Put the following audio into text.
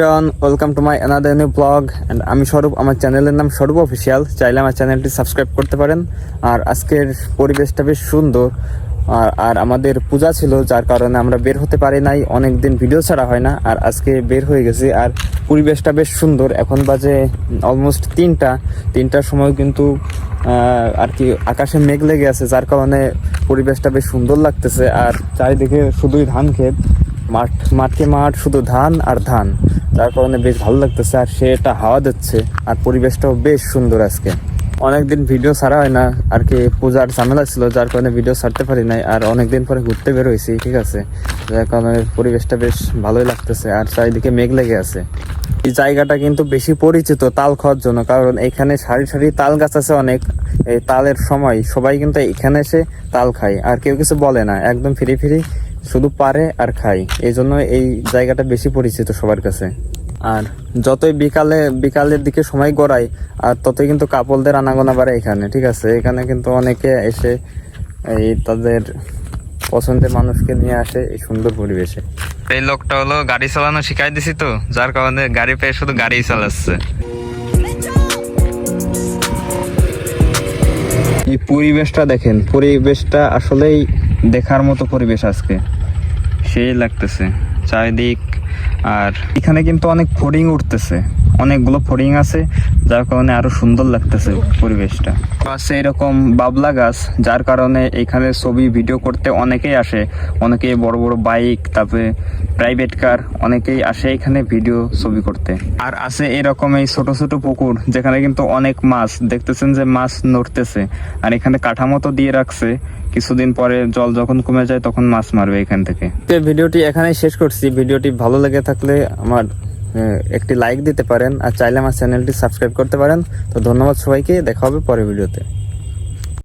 Everyone, welcome to my another new blog and আমি স্বরূপ। আমার চ্যানেলের নাম স্বরূপ অফিসিয়াল। চাইলে আমার চ্যানেলটি সাবস্ক্রাইব করতে পারেন। আর আজকের পরিবেশটা বেশ সুন্দর। আর আমাদের পূজা ছিল, যার কারণে আমরা বের হতে পারি নাই, অনেক দিন ভিডিও ছাড়া হয় না। আর আজকে বের হয়ে গেছি, আর পরিবেশটা বেশ সুন্দর। এখন বাজে অলমোস্ট তিনটার সময়, কিন্তু আর কি আকাশে মেঘ লেগে আছে, যার কারণে পরিবেশটা বেশ সুন্দর লাগতেছে। আর চারিদিকে শুধুই ধান ক্ষেত, মাঠ শুধু ধান আর ধান, যার কারণে বেশ ভালো লাগতেছে। আর সেটা হাওয়া দিচ্ছে, আর পরিবেশটাও বেশ সুন্দর। আজকে অনেকদিন ভিডিও ছাড়া হয় না, আর কি পূজার ঝামেলা ছিল, যার কারণে ভিডিও ছাড়তে পারি নাই। আর অনেকদিন পরে ঘুরতে বের হয়েছি, ঠিক আছে, যার কারণে পরিবেশটা বেশ ভালোই লাগতেছে। আর চারিদিকে মেঘ লেগে আছে। এই জায়গাটা কিন্তু বেশি পরিচিত তাল খাওয়ার জন্য, কারণ এখানে সারি সারি তাল গাছ আছে অনেক। এই তালের সময় সবাই কিন্তু এখানে এসে তাল খায়, আর কেউ কিছু বলে না, একদম ফ্রি শুধু পারে আর খাই। এই জন্য এই জায়গাটা বেশি পরিচিত সবার কাছে। আর যতই বিকালের দিকে সময় গড়ায়, আর ততই কিন্তু কাপলদের আনাগোনা বাড়ে এখানে, ঠিক আছে। এখানে কিন্তু অনেকে এসে এই তাদের পছন্দের মানুষকে নিয়ে আসে এই সুন্দর পরিবেশে। এই লোকটা হলো গাড়ি চালানো শিখাই দিছি তো, যার কারণে গাড়ি পেয়ে শুধু গাড়ি চালাচ্ছে। এই পরিবেশটা দেখেন, পরিবেশটা আসলেই দেখার মতো পরিবেশ। আজকে সেই লাগতেছে চারিদিক। আর এখানে কিন্তু অনেক ফড়িং উঠতেছে, অনেকগুলো ফড়িং আছে, যার কারণে আরো সুন্দর লাগতেছে পরিবেশটা। আছে এরকম বাবলা গাছ, যার কারণে এখানে ছবি ভিডিও করতে অনেকেই আসে। অনেকেই বড় বড় বাইক, তারপরে প্রাইভেট কার, অনেকেই আসে এখানে ভিডিও ছবি করতে। আর আছে এরকম এই ছোট ছোট পুকুর, যেখানে কিন্তু অনেক মাছ দেখতেছেন যে মাছ নড়তেছে। আর এখানে কাঠামো তো দিয়ে রাখছে, কিছুদিন পরে জল যখন কমে যায় তখন মাছ মারবে এখান থেকে। ভিডিওটি এখানেই শেষ করছি। ভিডিওটি ভালো লেগে থাকলে আমার একটি লাইক দিতে পারেন, আর চাইলে আমার চ্যানেলটি সাবস্ক্রাইব করতে পারেন। তো ধন্যবাদ সবাইকে, দেখা হবে পরের ভিডিওতে।